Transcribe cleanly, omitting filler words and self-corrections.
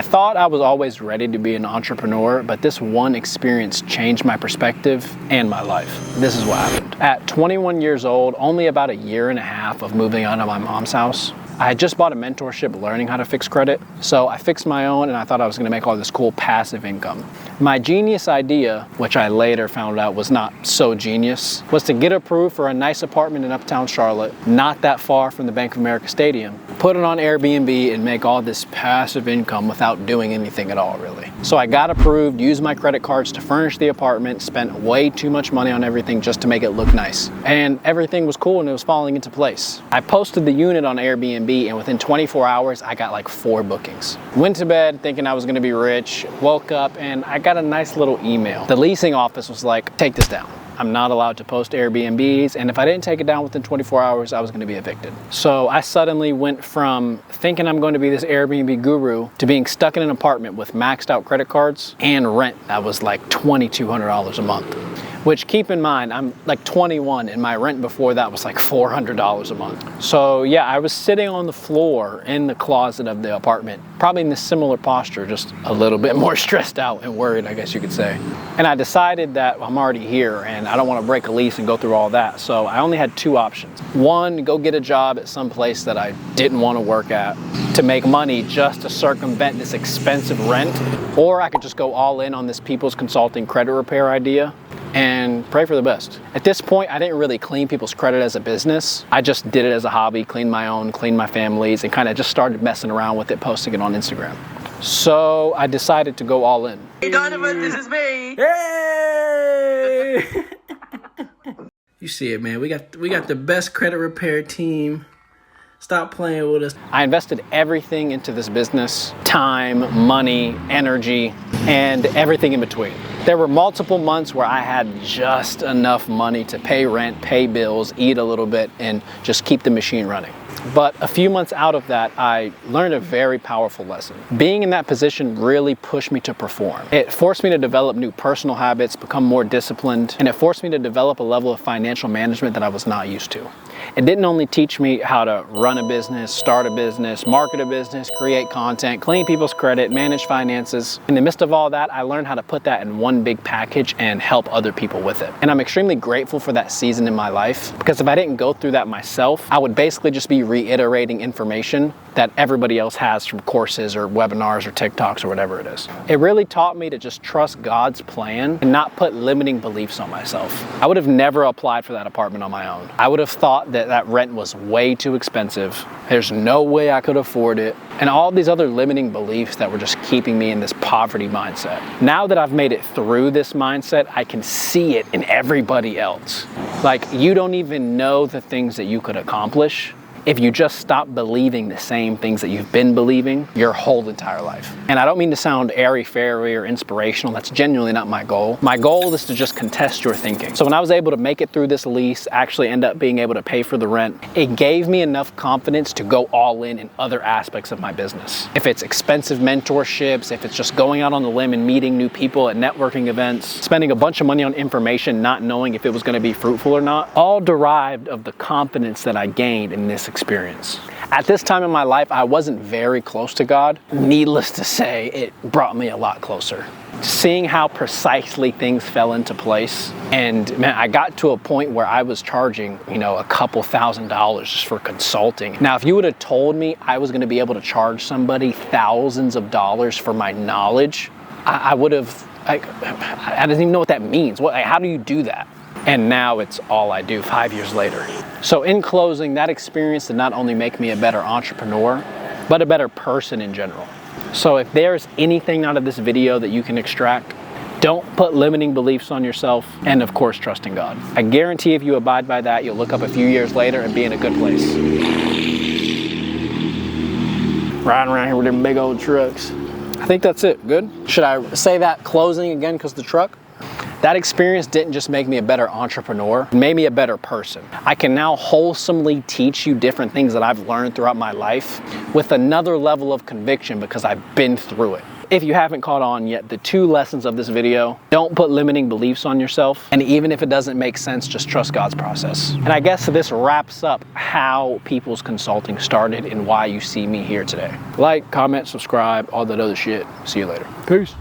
I thought I was always ready to be an entrepreneur, but this one experience changed my perspective and my life. This is what happened. At 21 years old, only about a year and a half of moving out of my mom's house, I had just bought a mentorship learning how to fix credit. So I fixed my own and I thought I was gonna make all this cool passive income. My genius idea, which I later found out was not so genius, was to get approved for a nice apartment in Uptown Charlotte, not that far from the Bank of America Stadium, put it on Airbnb and make all this passive income without doing anything at all, really. So I got approved, used my credit cards to furnish the apartment, spent way too much money on everything just to make it look nice. And everything was cool and it was falling into place. I posted the unit on Airbnb and within 24 hours, I got like 4 bookings. Went to bed thinking I was gonna be rich, woke up and I got a nice little email. The leasing office was like, take this down. I'm not allowed to post Airbnbs, and if I didn't take it down within 24 hours, I was gonna be evicted. So I suddenly went from thinking I'm going to be this Airbnb guru to being stuck in an apartment with maxed out credit cards and rent that was like $2,200 a month. Which, keep in mind, I'm like 21 and my rent before that was like $400 a month. So yeah, I was sitting on the floor in the closet of the apartment, probably in this similar posture, just a little bit more stressed out and worried, I guess you could say. And I decided that I'm already here and I don't want to break a lease and go through all that. So I only had 2 options. One, go get a job at some place that I didn't want to work at to make money just to circumvent this expensive rent. Or I could just go all in on this People's Consulting credit repair idea and pray for the best. At this point, I didn't really clean people's credit as a business. I just did it as a hobby, cleaned my own, cleaned my family's, and kind of just started messing around with it, posting it on Instagram. So I decided to go all in. Hey Donovan, this is me. Hey! You see it, man. We got the best credit repair team. Stop playing with us. I invested everything into this business, time, money, energy, and everything in between. There were multiple months where I had just enough money to pay rent, pay bills, eat a little bit, and just keep the machine running. But a few months out of that, I learned a very powerful lesson. Being in that position really pushed me to perform. It forced me to develop new personal habits, become more disciplined, and it forced me to develop a level of financial management that I was not used to. It didn't only teach me how to run a business, start a business, market a business, create content, clean people's credit, manage finances. In the midst of all that, I learned how to put that in one big package and help other people with it. And I'm extremely grateful for that season in my life, because if I didn't go through that myself, I would basically just be reiterating information that everybody else has from courses or webinars or TikToks or whatever it is. It really taught me to just trust God's plan and not put limiting beliefs on myself. I would have never applied for that apartment on my own. I would have thought that rent was way too expensive. There's no way I could afford it. And all these other limiting beliefs that were just keeping me in this poverty mindset. Now that I've made it through this mindset, I can see it in everybody else. Like, you don't even know the things that you could accomplish if you just stop believing the same things that you've been believing your whole entire life. And I don't mean to sound airy-fairy or inspirational. That's genuinely not my goal. My goal is to just contest your thinking. So when I was able to make it through this lease, actually end up being able to pay for the rent, it gave me enough confidence to go all in other aspects of my business. If it's expensive mentorships, if it's just going out on the limb and meeting new people at networking events, spending a bunch of money on information, not knowing if it was gonna be fruitful or not, all derived of the confidence that I gained in this experience. At this time in my life, I wasn't very close to God. Needless to say, it brought me a lot closer. Seeing how precisely things fell into place, and man, I got to a point where I was charging, a couple $1,000s just for consulting. Now, if you would have told me I was going to be able to charge somebody thousands of dollars for my knowledge, I would have, I didn't even know what that means. How do you do that? And now it's all I do 5 years later. So in closing, that experience did not only make me a better entrepreneur, but a better person in general. So if there's anything out of this video that you can extract, don't put limiting beliefs on yourself, and of course, trust in God. I guarantee if you abide by that, you'll look up a few years later and be in a good place. Riding around here with them big old trucks. I think that's it. Good? Should I say that closing again because the truck? That experience didn't just make me a better entrepreneur, it made me a better person. I can now wholesomely teach you different things that I've learned throughout my life with another level of conviction because I've been through it. If you haven't caught on yet, the 2 lessons of this video: don't put limiting beliefs on yourself, and even if it doesn't make sense, just trust God's process. And I guess this wraps up how People's Consulting started and why you see me here today. Like, comment, subscribe, all that other shit. See you later. Peace.